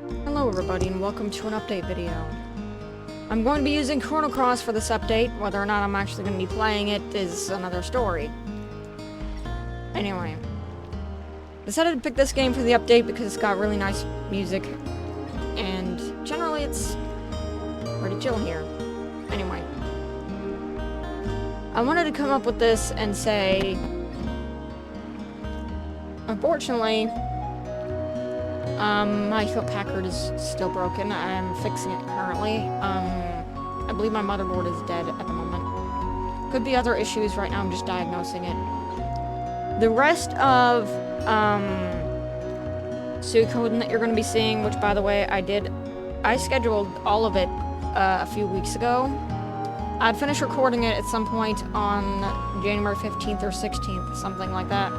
Hello everybody and welcome to an update video. I'm going to be using Chrono Cross for this update. Whether or not I'm actually going to be playing it is another story. Anyway, decided to pick this game for the update because it's got really nice music and generally it's pretty chill here. Anyway, I wanted to come up with this and say, unfortunately, my Hewlett Packard is still broken. I'm fixing it currently. I believe my motherboard is dead at the moment. Could be other issues. Right now I'm just diagnosing it. The rest of, Suikoden that you're going to be seeing, which by the way, I scheduled all of it, a few weeks ago. I'd finish recording it at some point on January 15th or 16th, something like that.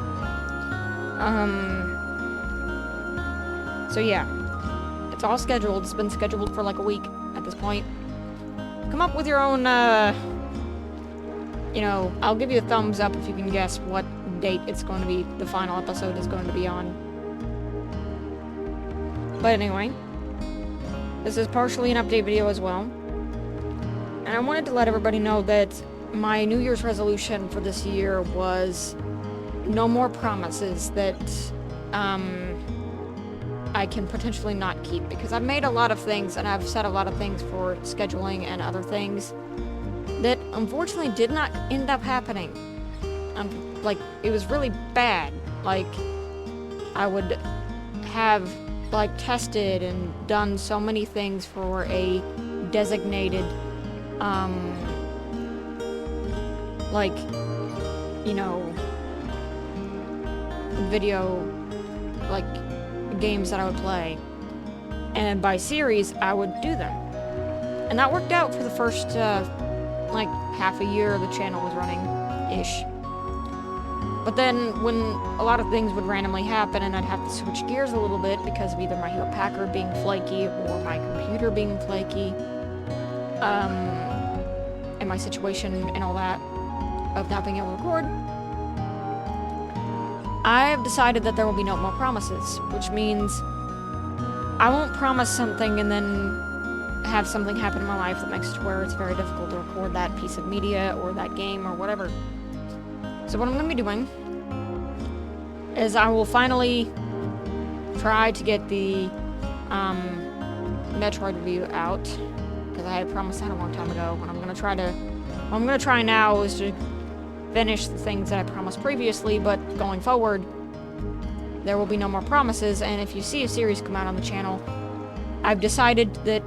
So yeah, it's all scheduled. It's been scheduled for like a week at this point. Come up with your own, I'll give you a thumbs up if you can guess what date it's going to be, the final episode is going to be on. But anyway, this is partially an update video as well. And I wanted to let everybody know that my New Year's resolution for this year was no more promises that, I can potentially not keep, because I've made a lot of things and I've said a lot of things for scheduling and other things that unfortunately did not end up happening. Like, it was really bad. Like, I would have, like, tested and done so many things for a designated, video, like, games that I would play, and by series I would do them, and that worked out for the first like half a year the channel was running ish. But then when a lot of things would randomly happen and I'd have to switch gears a little bit because of either my Hewlett Packard being flaky or my computer being flaky, and my situation and all that of not being able to record, I've decided that there will be no more promises, which means I won't promise something and then have something happen in my life that makes it to where it's very difficult to record that piece of media or that game or whatever. So what I'm going to be doing is I will finally try to get the Metroid review out, because I had promised that a long time ago, and what I'm going to try now is to finish the things that I promised previously, but going forward, there will be no more promises, and if you see a series come out on the channel, I've decided that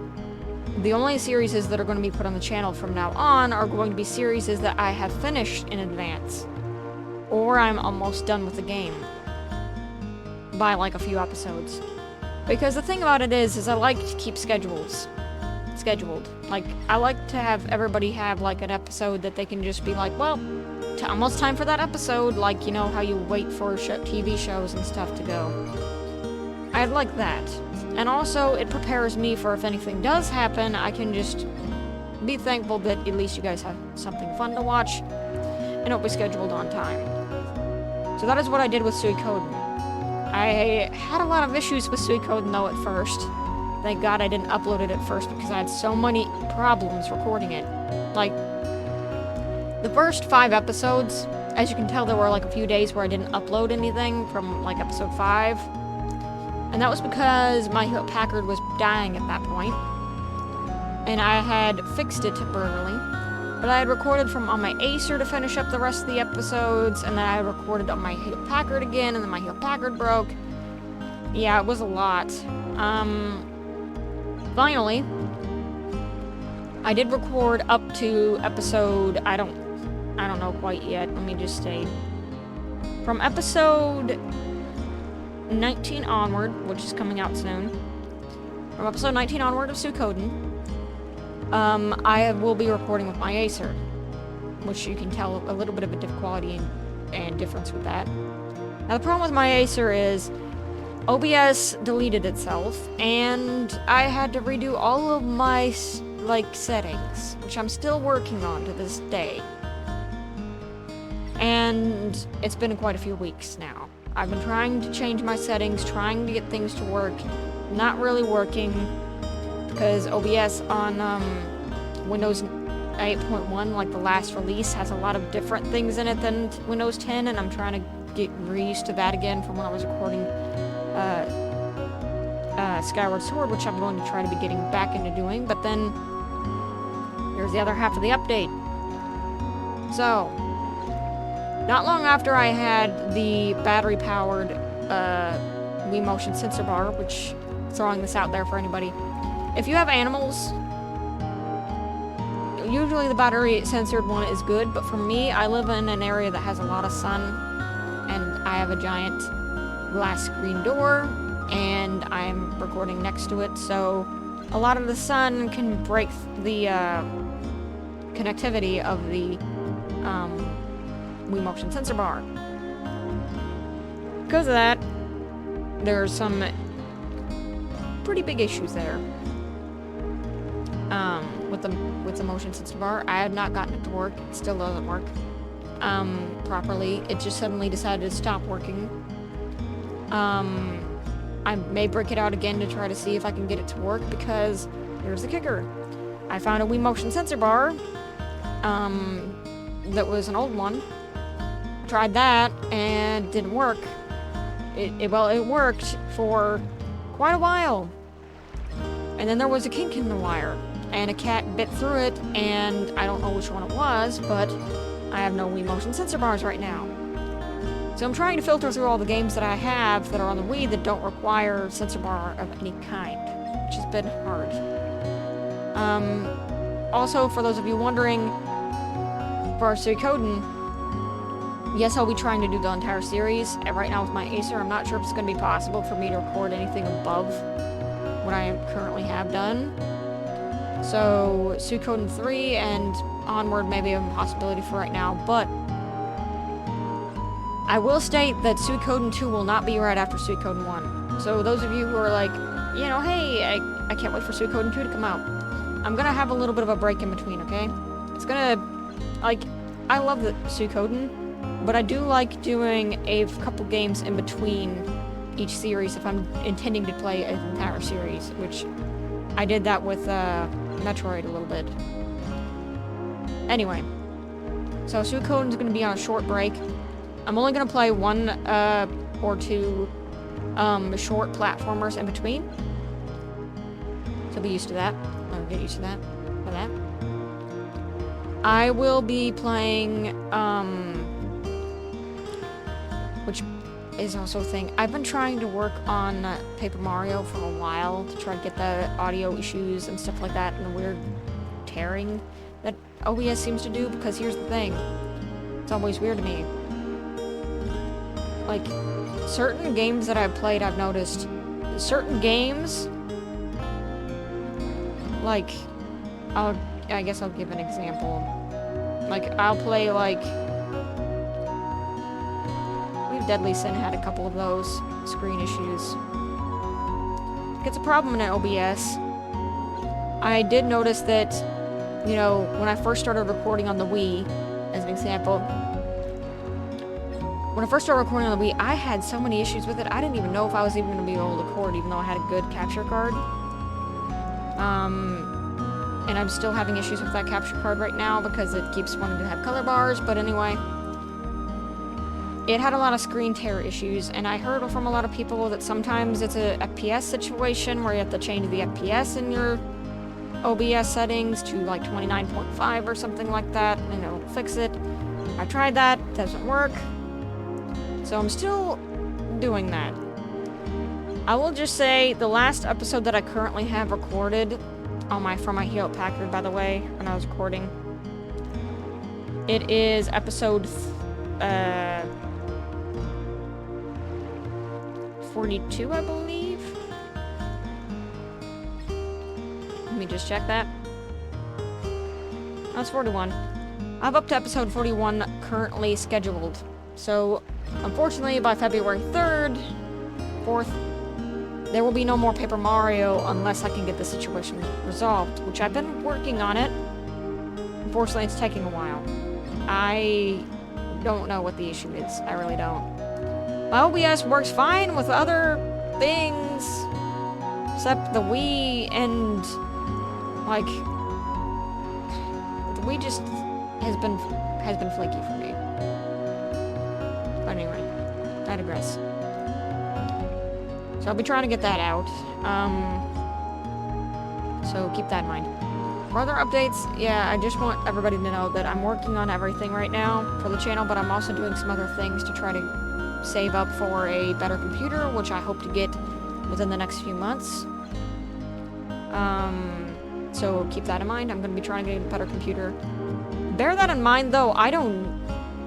the only series that are going to be put on the channel from now on are going to be series that I have finished in advance, or I'm almost done with the game by like a few episodes. Because the thing about it is I like to keep scheduled. Like, I like to have everybody have like an episode that they can just be like, well, almost time for that episode, like, you know how you wait for TV shows and stuff to go. I'd like that. And also, it prepares me for if anything does happen, I can just be thankful that at least you guys have something fun to watch, and it'll be scheduled on time. So that is what I did with Suikoden. I had a lot of issues with Suikoden though at first. Thank God I didn't upload it at first because I had so many problems recording it. Like, the first 5 episodes, as you can tell, there were like a few days where I didn't upload anything from like episode 5. And that was because my Hewlett Packard was dying at that point. And I had fixed it temporarily. But I had recorded on my Acer to finish up the rest of the episodes, and then I recorded on my Hewlett Packard again, and then my Hewlett Packard broke. Yeah, it was a lot. Finally, I did record up to episode, I don't know quite yet, let me just say. From episode 19 onward, which is coming out soon, from episode 19 onward of Suikoden, I will be recording with my Acer, which you can tell a little bit of a different quality and difference with that. Now, the problem with my Acer is OBS deleted itself, and I had to redo all of my settings, which I'm still working on to this day. And it's been quite a few weeks now. I've been trying to change my settings, trying to get things to work, not really working because OBS on Windows 8.1, like the last release, has a lot of different things in it than Windows 10, and I'm trying to get reused to that again from when I was recording Skyward Sword, which I'm going to try to be getting back into doing. But then here's the other half of the update. So, not long after I had the battery-powered Wii Motion sensor bar, which, throwing this out there for anybody, if you have animals, usually the battery-censored one is good, but for me, I live in an area that has a lot of sun, and I have a giant glass screen door, and I'm recording next to it, so a lot of the sun can break the connectivity of the Wii Motion sensor bar. Because of that, there's some pretty big issues there. With the motion sensor bar, I have not gotten it to work. It still doesn't work properly. It just suddenly decided to stop working. I may break it out again to try to see if I can get it to work, because here's the kicker. I found a Wii Motion sensor bar that was an old one. Tried that and it didn't work. It worked for quite a while. And then there was a kink in the wire, and a cat bit through it, and I don't know which one it was, but I have no Wii Motion sensor bars right now. So I'm trying to filter through all the games that I have that are on the Wii that don't require sensor bar of any kind, which has been hard. Also, for those of you wondering, for Suikoden, yes, I'll be trying to do the entire series. And right now with my Acer, I'm not sure if it's going to be possible for me to record anything above what I currently have done. So, Suikoden 3 and onward may be a possibility for right now, but I will state that Suikoden 2 will not be right after Suikoden 1. So those of you who are like, you know, hey, I can't wait for Suikoden 2 to come out, I'm gonna have a little bit of a break in between, okay? It's gonna, like, I love the Suikoden, but I do like doing a couple games in between each series if I'm intending to play an entire series, which I did that with Metroid a little bit. Anyway, so Suikoden's gonna be on a short break. I'm only gonna play one or two short platformers in between. So be used to that. Or get used to that. For that. I will be playing which is also a thing. I've been trying to work on Paper Mario for a while to try to get the audio issues and stuff like that and the weird tearing that OBS seems to do, because here's the thing. It's always weird to me. Like, certain games that I've played, I've noticed certain games, like, I guess I'll give an example. Like, I'll play, like, Deadly Sin had a couple of those screen issues. It's a problem in OBS. I did notice that, you know, when I first started recording on the Wii, as an example, when I first started recording on the Wii, I had so many issues with it, I didn't even know if I was even going to be able to record, even though I had a good capture card. And I'm still having issues with that capture card right now because it keeps wanting to have color bars, but anyway. It had a lot of screen tear issues, and I heard from a lot of people that sometimes it's a FPS situation where you have to change the FPS in your OBS settings to like 29.5 or something like that, and it'll fix it. I tried that, it doesn't work. So I'm still doing that. I will just say the last episode that I currently have recorded on from my Hewlett Packard, by the way, when I was recording, it is episode 42, I believe. Let me just check that. That's 41. I have up to episode 41 currently scheduled. So, unfortunately, by February 3rd, 4th, there will be no more Paper Mario unless I can get the situation resolved, which I've been working on it. Unfortunately, it's taking a while. I don't know what the issue is. I really don't. My OBS works fine with other things. Except the Wii and, like, the Wii just has been flaky for me. But anyway, I digress. So I'll be trying to get that out. So keep that in mind. For other updates, yeah, I just want everybody to know that I'm working on everything right now for the channel, but I'm also doing some other things to try to save up for a better computer, which I hope to get within the next few months. So keep that in mind. I'm going to be trying to get a better computer. Bear that in mind, though,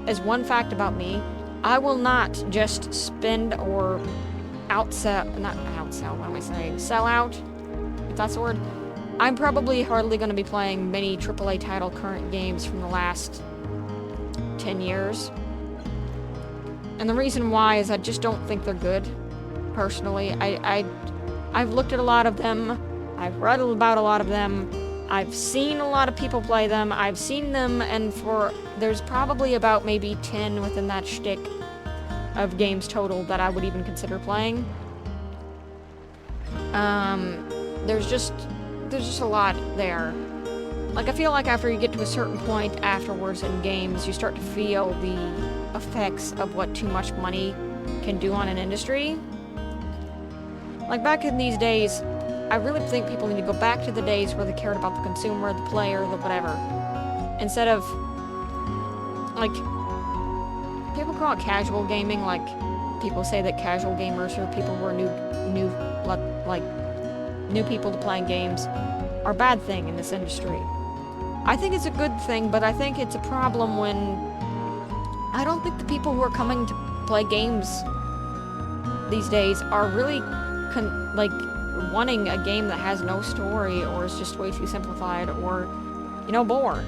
as one fact about me, I will not just spend or sell out, if that's the word. I'm probably hardly going to be playing many AAA title current games from the last 10 years. And the reason why is I just don't think they're good, personally. I've looked at a lot of them, I've read about a lot of them, I've seen a lot of people play them, I've seen them, and there's probably about maybe 10 within that shtick of games total that I would even consider playing. There's just a lot there. Like, I feel like after you get to a certain point afterwards in games, you start to feel the effects of what too much money can do on an industry. Like, back in these days, I really think people need to go back to the days where they cared about the consumer, the player, the whatever. Instead of, like, people call it casual gaming, like, people say that casual gamers are people who are new people to playing games are a bad thing in this industry. I think it's a good thing, but I think it's a problem when I don't think the people who are coming to play games these days are really wanting a game that has no story or is just way too simplified or, bored.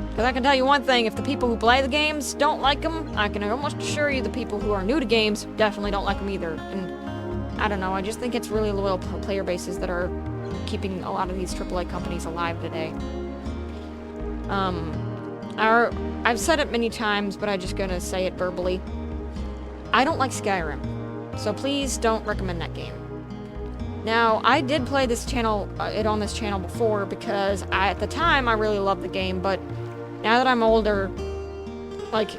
Because I can tell you one thing, if the people who play the games don't like them, I can almost assure you the people who are new to games definitely don't like them either. And I don't know, I just think it's really loyal player bases that are keeping a lot of these AAA companies alive today. I've said it many times, but I'm just gonna say it verbally. I don't like Skyrim, so please don't recommend that game. Now, I did play this channel, on this channel before, because at the time I really loved the game, but now that I'm older, like,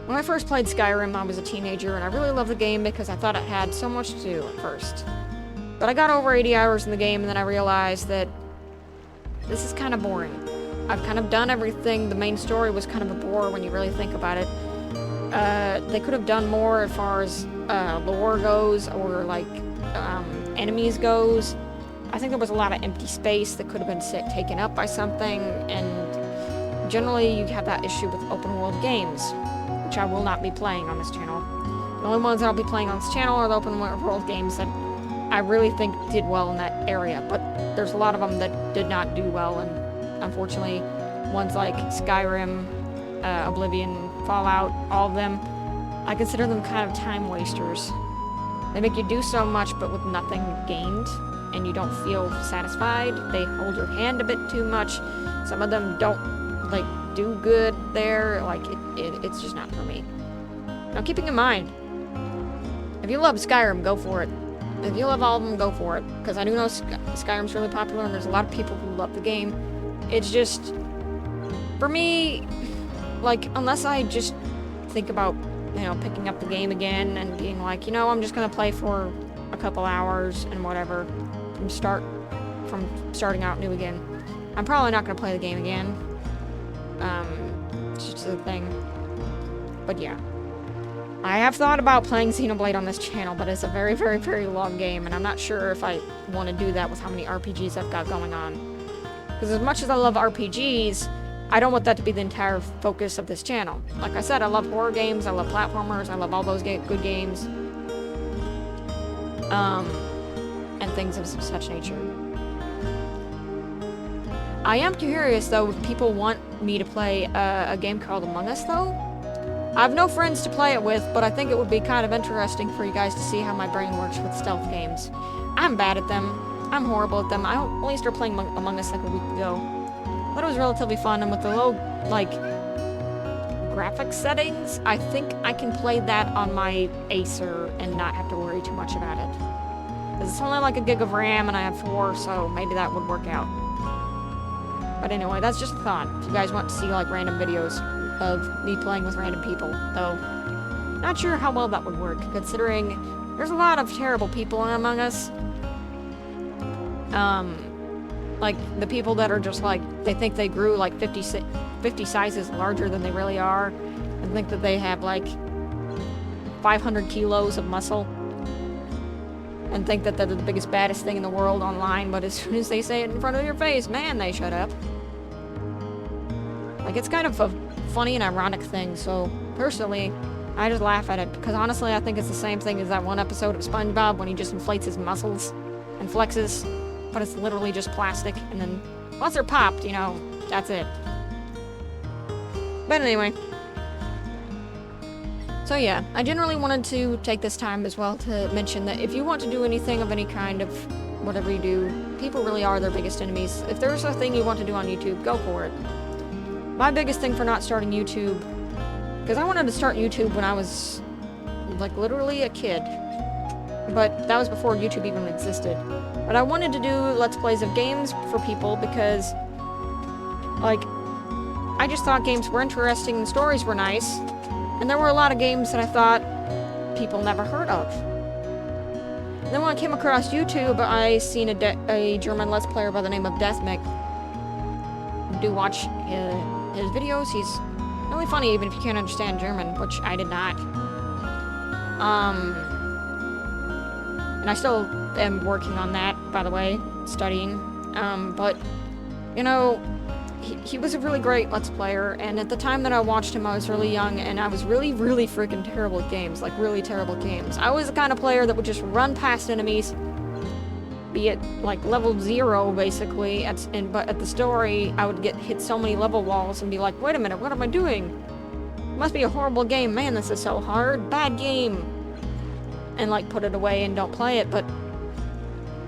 when I first played Skyrim, I was a teenager, and I really loved the game because I thought it had so much to do at first. But I got over 80 hours in the game, and then I realized that this is kind of boring. I've kind of done everything. The main story was kind of a bore when you really think about it. They could have done more as far as lore goes, or, like, enemies goes. I think there was a lot of empty space that could have been taken up by something, and generally you have that issue with open world games, which I will not be playing on this channel. The only ones that I'll be playing on this channel are the open world games that I really think did well in that area, but there's a lot of them that did not do well, and unfortunately, ones like Skyrim, Oblivion, Fallout, all of them, I consider them kind of time wasters. They make you do so much, but with nothing gained, and you don't feel satisfied. They hold your hand a bit too much. Some of them don't, like, do good there. Like, it's just not for me. Now, keeping in mind, if you love Skyrim, go for it. If you love all of them, go for it. Because I do know Skyrim's really popular, and there's a lot of people who love the game. It's just, for me, like, unless I just think about, picking up the game again and being like, I'm just gonna play for a couple hours and whatever, from starting out new again. I'm probably not gonna play the game again. It's just a thing. But yeah. I have thought about playing Xenoblade on this channel, but it's a very, very, very long game, and I'm not sure if I want to do that with how many RPGs I've got going on. Because as much as I love RPGs, I don't want that to be the entire focus of this channel. Like I said, I love horror games, I love platformers, I love all those good games. And things of such nature. I am curious, though, if people want me to play a game called Among Us, though. I have no friends to play it with, but I think it would be kind of interesting for you guys to see how my brain works with stealth games. I'm bad at them. I'm horrible at them. I only started playing Among Us like a week ago. But it was relatively fun, and with the low, like, graphics settings, I think I can play that on my Acer and not have to worry too much about it. Because it's only like a gig of RAM and I have 4, so maybe that would work out. But anyway, that's just a thought. If you guys want to see like random videos of me playing with random people, though, not sure how well that would work, considering there's a lot of terrible people Among Us. Like, the people that are just like, they think they grew like 50 sizes larger than they really are, and think that they have like 500 kilos of muscle, and think that they're the biggest, baddest thing in the world online, but as soon as they say it in front of your face, man, they shut up. Like, it's kind of a funny and ironic thing, so personally, I just laugh at it, because honestly, I think it's the same thing as that one episode of SpongeBob when he just inflates his muscles and flexes, but it's literally just plastic, and then once they're popped, you know, that's it. But anyway. So yeah, I generally wanted to take this time as well to mention that if you want to do anything of any kind of whatever you do, people really are their biggest enemies. If there's a thing you want to do on YouTube, go for it. My biggest thing for not starting YouTube, because I wanted to start YouTube when I was, like, literally a kid. But that was before YouTube even existed. But I wanted to do Let's Plays of games for people because, like, I just thought games were interesting and stories were nice. And there were a lot of games that I thought people never heard of. And then when I came across YouTube, I seen a German Let's Player by the name of Deathmech. Do watch his videos. He's really funny even if you can't understand German, which I did not. And I still am working on that, by the way, studying. But, you know, he was a really great Let's Player, and at the time that I watched him, I was really young, and I was really, really freaking terrible at games, like, really terrible games. I was the kind of player that would just run past enemies, be at, like, level 0, basically, but at the story, I would get hit so many level walls and be like, wait a minute, what am I doing? It must be a horrible game, man, this is so hard, bad game. And, like, put it away and don't play it, but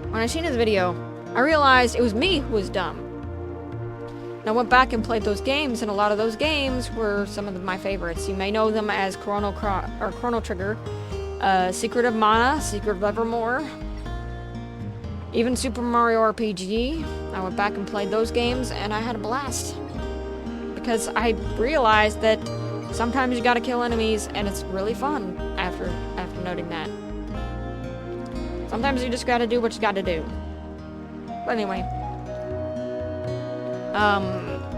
when I seen his video, I realized it was me who was dumb. And I went back and played those games, and a lot of those games were some of my favorites. You may know them as Chrono Trigger, Secret of Mana, Secret of Evermore, even Super Mario RPG. I went back and played those games, and I had a blast. Because I realized that sometimes you gotta kill enemies, and it's really fun after noting that. Sometimes you just gotta do what you gotta do. But anyway.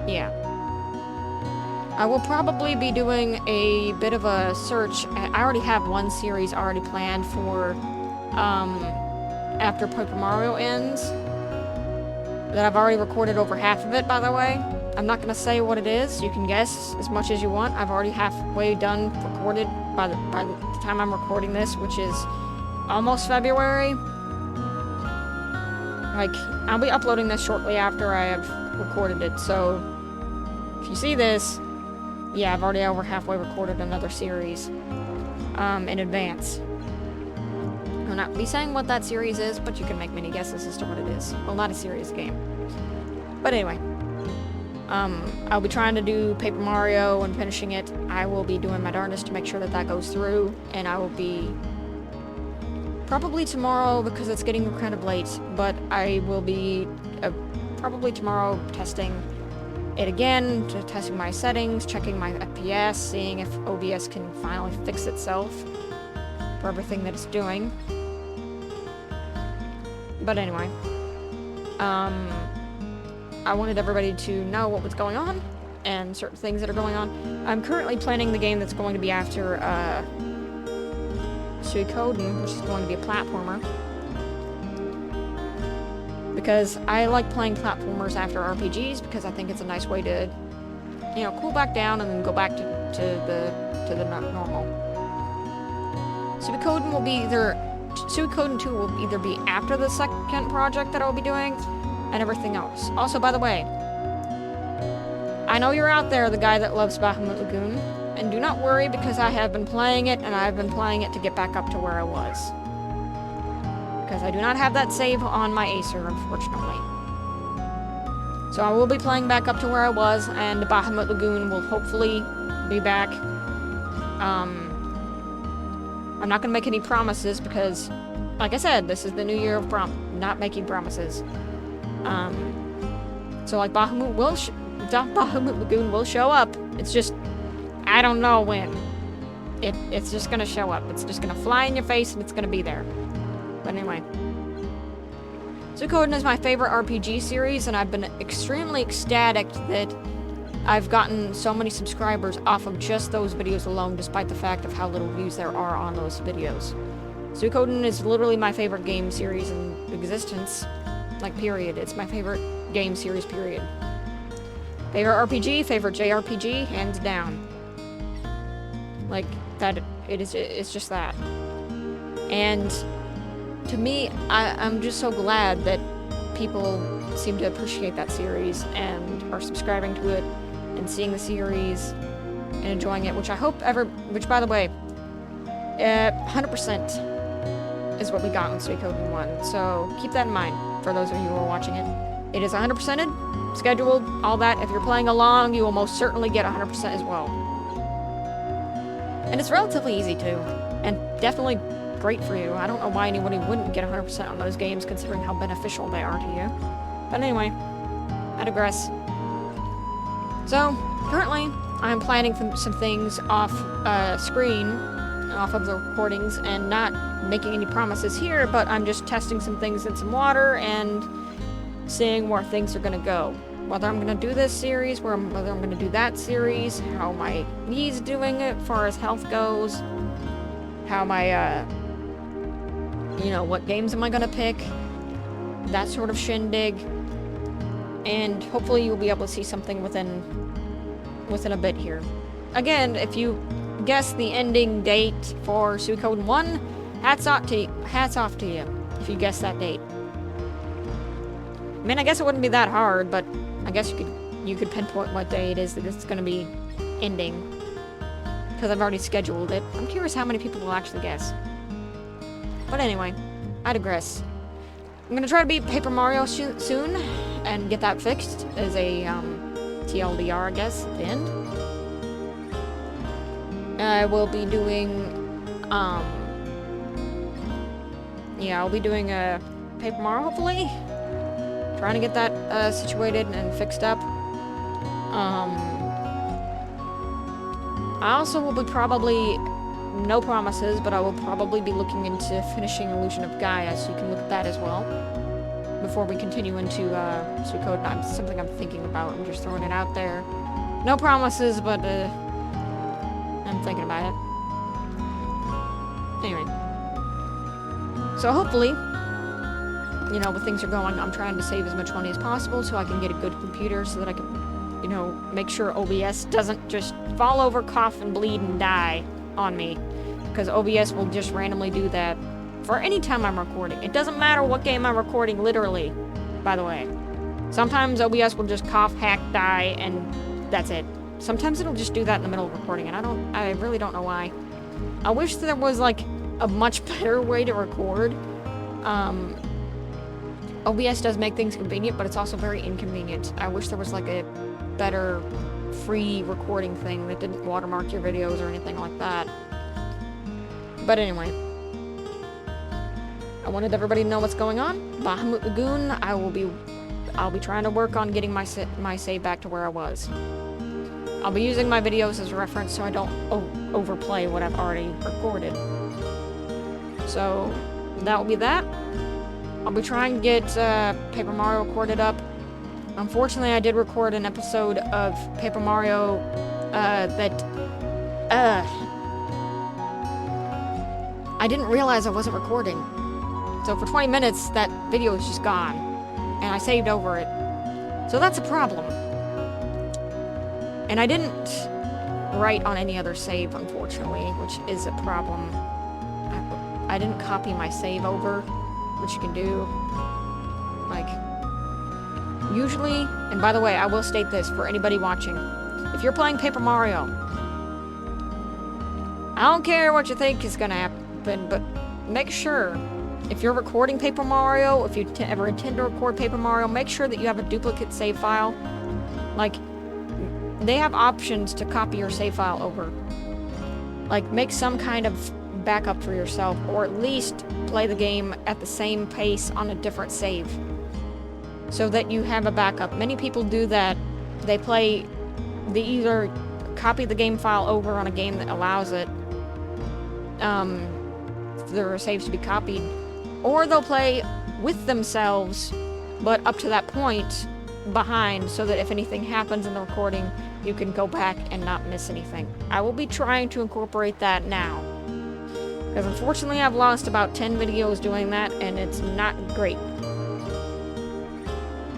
Yeah. I will probably be doing a bit of a search. I already have one series already planned for, after Paper Mario ends. That I've already recorded over half of it, by the way. I'm not gonna say what it is. You can guess as much as you want. I've already halfway done recorded by the time I'm recording this, which is almost February. Like, I'll be uploading this shortly after I have recorded it, so if you see this, yeah, I've already over halfway recorded another series in advance. I'll not be saying what that series is, but you can make many guesses as to what it is. Well, not a serious game. But anyway, I'll be trying to do Paper Mario and finishing it. I will be doing my darndest to make sure that that goes through, and I will be probably tomorrow because it's getting kind of late, but I will be probably tomorrow testing it again, testing my settings, checking my FPS, seeing if OBS can finally fix itself for everything that it's doing. But anyway, I wanted everybody to know what was going on and certain things that are going on. I'm currently planning the game that's going to be after Suikoden, which is going to be a platformer. Because I like playing platformers after RPGs because I think it's a nice way to, you know, cool back down and then go back to the normal. Suikoden will be Suikoden 2 will either be after the second project that I'll be doing and everything else. Also, by the way, I know you're out there, the guy that loves Bahamut Lagoon, and do not worry because I have been playing it and I've been playing it to get back up to where I was. Because I do not have that save on my Acer, unfortunately. So I will be playing back up to where I was, and Bahamut Lagoon will hopefully be back. I'm not going to make any promises because like I said, this is the new year of not making promises. So like Bahamut Lagoon will show up. It's just, I don't know when. It's just gonna show up. It's just gonna fly in your face and it's gonna be there. But anyway. Suikoden is my favorite RPG series, and I've been extremely ecstatic that I've gotten so many subscribers off of just those videos alone, despite the fact of how little views there are on those videos. Suikoden is literally my favorite game series in existence. Like, period. It's my favorite game series, period. Favorite RPG, favorite JRPG, hands down. Like, that, it's just that. And to me, I'm just so glad that people seem to appreciate that series and are subscribing to it and seeing the series and enjoying it, which by the way, 100% is what we got in Suikoden 1. So keep that in mind for those of you who are watching it. It is 100%ed, scheduled, all that. If you're playing along, you will most certainly get 100% as well. And it's relatively easy too, and definitely great for you. I don't know why anybody wouldn't get 100% on those games, considering how beneficial they are to you. But anyway, I digress. So, currently, I'm planning some things off screen, off of the recordings, and not making any promises here, but I'm just testing some things in some water and seeing where things are gonna go. Whether I'm gonna do this series, whether I'm gonna do that series, how my knee's doing as far as health goes, how my, what games am I gonna pick, that sort of shindig, and hopefully you'll be able to see something within a bit here. Again, if you guess the ending date for Suikoden 1, hats off to you if you guess that date. I mean, I guess it wouldn't be that hard, but I guess you could pinpoint what day it is that it's gonna be ending, because I've already scheduled it. I'm curious how many people will actually guess. But anyway, I digress. I'm gonna try to beat Paper Mario soon and get that fixed as a TLDR, I guess, at the end. I will be doing I'll be doing a Paper Mario, hopefully. Trying to get that situated and fixed up. I also will be probably, no promises, but I will probably be looking into finishing Illusion of Gaia, so you can look at that as well. Before we continue into Suikoden, something I'm thinking about. I'm just throwing it out there. No promises, but I'm thinking about it. Anyway. So hopefully, with things are going, I'm trying to save as much money as possible so I can get a good computer so that I can, make sure OBS doesn't just fall over, cough, and bleed and die on me. Because OBS will just randomly do that for any time I'm recording. It doesn't matter what game I'm recording, literally, by the way. Sometimes OBS will just cough, hack, die, and that's it. Sometimes it'll just do that in the middle of recording, and I really don't know why. I wish there was, like, a much better way to record. OBS does make things convenient, but it's also very inconvenient. I wish there was, like, a better free recording thing that didn't watermark your videos or anything like that. But anyway. I wanted everybody to know what's going on. Bahamut Lagoon, I'll be trying to work on getting my save back to where I was. I'll be using my videos as a reference so I don't overplay what I've already recorded. So, that will be that. I'll be trying to get Paper Mario recorded up. Unfortunately, I did record an episode of Paper Mario I didn't realize I wasn't recording. So for 20 minutes, that video is just gone. And I saved over it. So that's a problem. And I didn't write on any other save, unfortunately, which is a problem. I didn't copy my save over, which you can do. Like, usually, and by the way, I will state this for anybody watching. If you're playing Paper Mario, I don't care what you think is gonna happen, but make sure, if you're recording Paper Mario, if you ever intend to record Paper Mario, make sure that you have a duplicate save file. Like, they have options to copy your save file over. Like, make some kind of backup for yourself, or at least play the game at the same pace on a different save, so that you have a backup. Many people do that. They either copy the game file over on a game that allows it, their saves to be copied, or they'll play with themselves, but up to that point behind, so that if anything happens in the recording, you can go back and not miss anything. I will be trying to incorporate that now, because unfortunately I've lost about 10 videos doing that, and it's not great.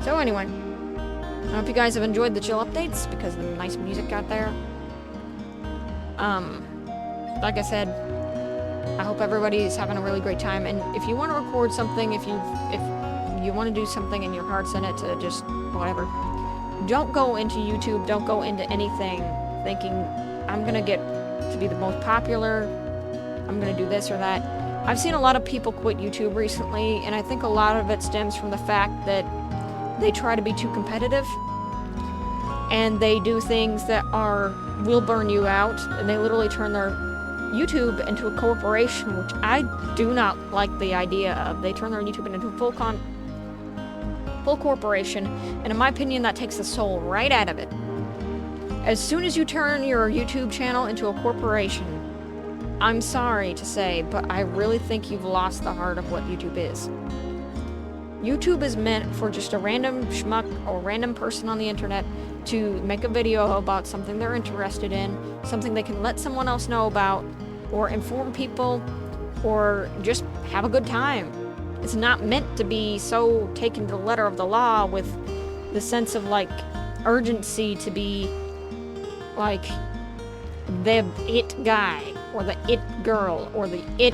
So anyway, I hope you guys have enjoyed the chill updates, because of the nice music out there. Like I said, I hope everybody's having a really great time, and if you want to record something, if you want to do something and your heart's in it to just whatever, don't go into YouTube, don't go into anything thinking, I'm gonna get to be the most popular, I'm gonna do this or that. I've seen a lot of people quit YouTube recently, and I think a lot of it stems from the fact that they try to be too competitive, and they do things that will burn you out, and they literally turn their YouTube into a corporation, which I do not like the idea of. They turn their YouTube into a full corporation, and in my opinion, that takes the soul right out of it. As soon as you turn your YouTube channel into a corporation, I'm sorry to say, but I really think you've lost the heart of what YouTube is. YouTube is meant for just a random schmuck or random person on the internet to make a video about something they're interested in, something they can let someone else know about, or inform people, or just have a good time. It's not meant to be so taken to the letter of the law with the sense of, like, urgency to be, like, the it guy, or the it girl, or the it,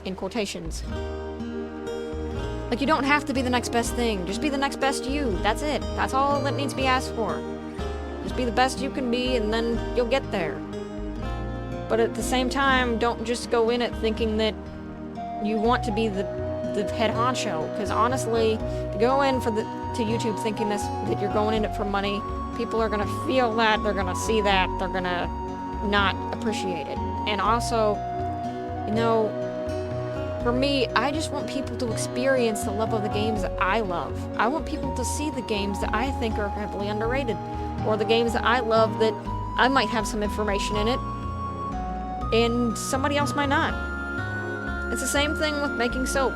in quotations. Like, you don't have to be the next best thing. Just be the next best you. That's it. That's all that needs to be asked for. Just be the best you can be, and then you'll get there. But at the same time, don't just go in it thinking that you want to be the head honcho. Because honestly, if you go in to YouTube thinking that you're going in it for money, people are going to feel that, they're going to see that, they're going to not appreciate it. And also, you know, for me, I just want people to experience the love of the games that I love. I want people to see the games that I think are heavily underrated, or the games that I love that I might have some information in it, and somebody else might not. It's the same thing with making soap.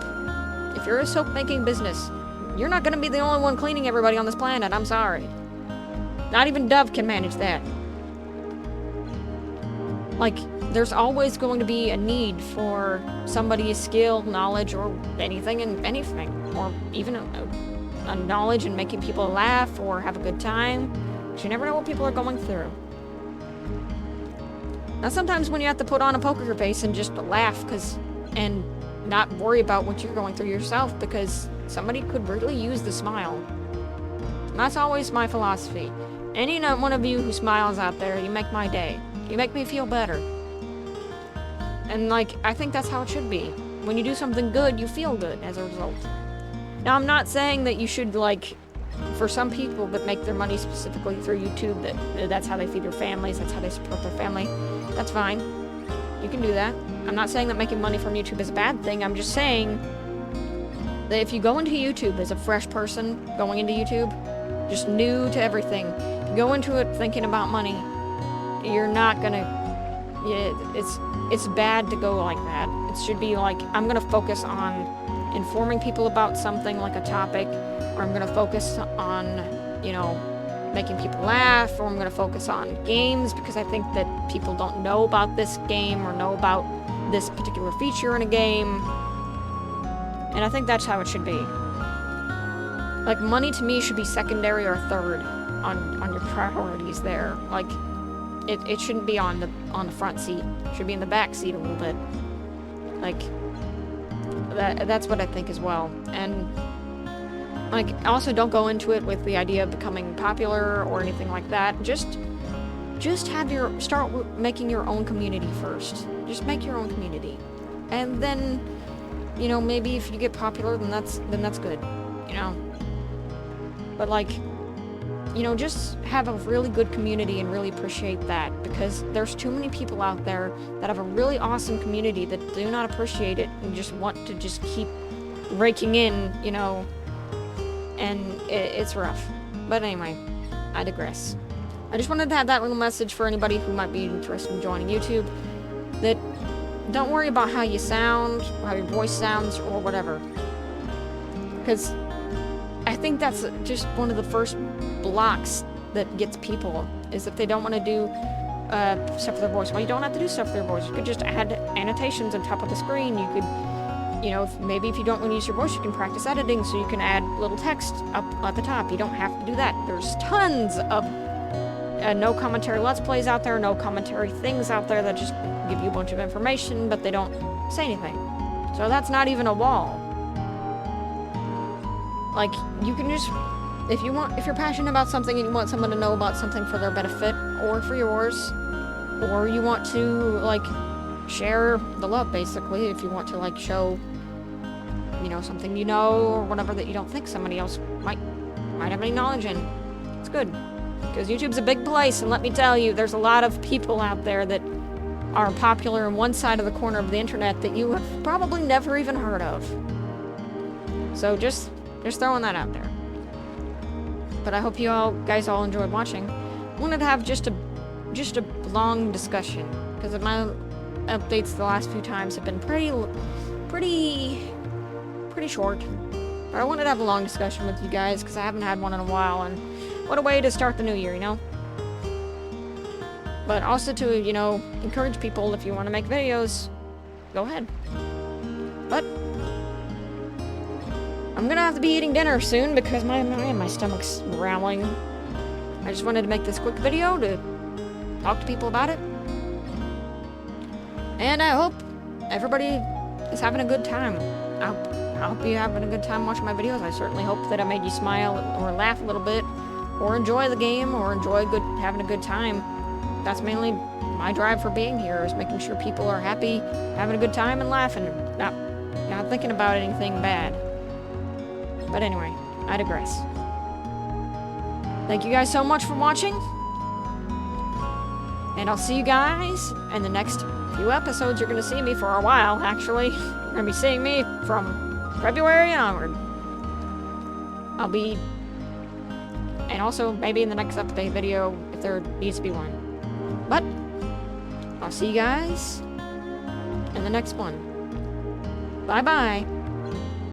If you're a soap-making business, you're not going to be the only one cleaning everybody on this planet, I'm sorry. Not even Dove can manage that. Like, there's always going to be a need for somebody's skill, knowledge, or anything and anything. Or even a knowledge in making people laugh or have a good time. Because you never know what people are going through. Now, sometimes when you have to put on a poker face and just laugh and not worry about what you're going through yourself, because somebody could really use the smile. And that's always my philosophy. Any one of you who smiles out there, you make my day. You make me feel better. And, like, I think that's how it should be. When you do something good, you feel good as a result. Now, I'm not saying that you should, like, for some people that make their money specifically through YouTube, that's how they feed their families, that's how they support their family, that's fine. You can do that. I'm not saying that making money from YouTube is a bad thing. I'm just saying that if you go into YouTube as a fresh person going into YouTube, just new to everything, you go into it thinking about money, you're not gonna... It's bad to go like that. It should be like, I'm gonna focus on informing people about something like a topic, or I'm gonna focus on, you know, making people laugh, or I'm gonna focus on games because I think that people don't know about this game or know about this particular feature in a game. And I think that's how it should be. Like, money to me should be secondary or third on your priorities there. Like, it shouldn't be on the front seat. It should be in the back seat a little bit. Like, that's what I think as well. And, like, also don't go into it with the idea of becoming popular or anything like that. Just start making your own community first. Just make your own community. And then, you know, maybe if you get popular, then that's good, you know? But, like, you know, just have a really good community and really appreciate that, because there's too many people out there that have a really awesome community that do not appreciate it and just want to just keep raking in, you know, and it's rough. But anyway, I digress. I just wanted to have that little message for anybody who might be interested in joining YouTube, that don't worry about how you sound, or how your voice sounds, or whatever. Because I think that's just one of the first blocks that gets people, is if they don't want to do stuff for their voice. Well, you don't have to do stuff for their voice. You could just add annotations on top of the screen. You could, you know, maybe if you don't want to use your voice, you can practice editing, so you can add little text up at the top. You don't have to do that. There's tons of no commentary Let's Plays out there, no commentary things out there that just give you a bunch of information, but they don't say anything. So that's not even a wall. Like, you can just, if you're passionate about something and you want someone to know about something for their benefit, or for yours, or you want to, like, share the love, basically, if you want to, like, show, you know, something you know, or whatever that you don't think somebody else might have any knowledge in, it's good. Because YouTube's a big place, and let me tell you, there's a lot of people out there that are popular in one side of the corner of the internet that you have probably never even heard of. So just throwing that out there. But I hope you guys all enjoyed watching. I wanted to have just a long discussion, because my updates the last few times have been pretty short. But I wanted to have a long discussion with you guys, because I haven't had one in a while, and what a way to start the new year, you know? But also to, you know, encourage people, if you want to make videos, go ahead. But I'm gonna have to be eating dinner soon, because my stomach's growling. I just wanted to make this quick video to talk to people about it. And I hope everybody is having a good time. I hope you're having a good time watching my videos. I certainly hope that I made you smile or laugh a little bit, or enjoy the game, or enjoy having a good time. That's mainly my drive for being here, is making sure people are happy, having a good time, and laughing, not thinking about anything bad. But anyway, I digress. Thank you guys so much for watching, and I'll see you guys in the next few episodes. You're going to see me for a while, actually. You're going to be seeing me from February and onward. And also maybe in the next update video, if there needs to be one. But I'll see you guys in the next one. Bye-bye.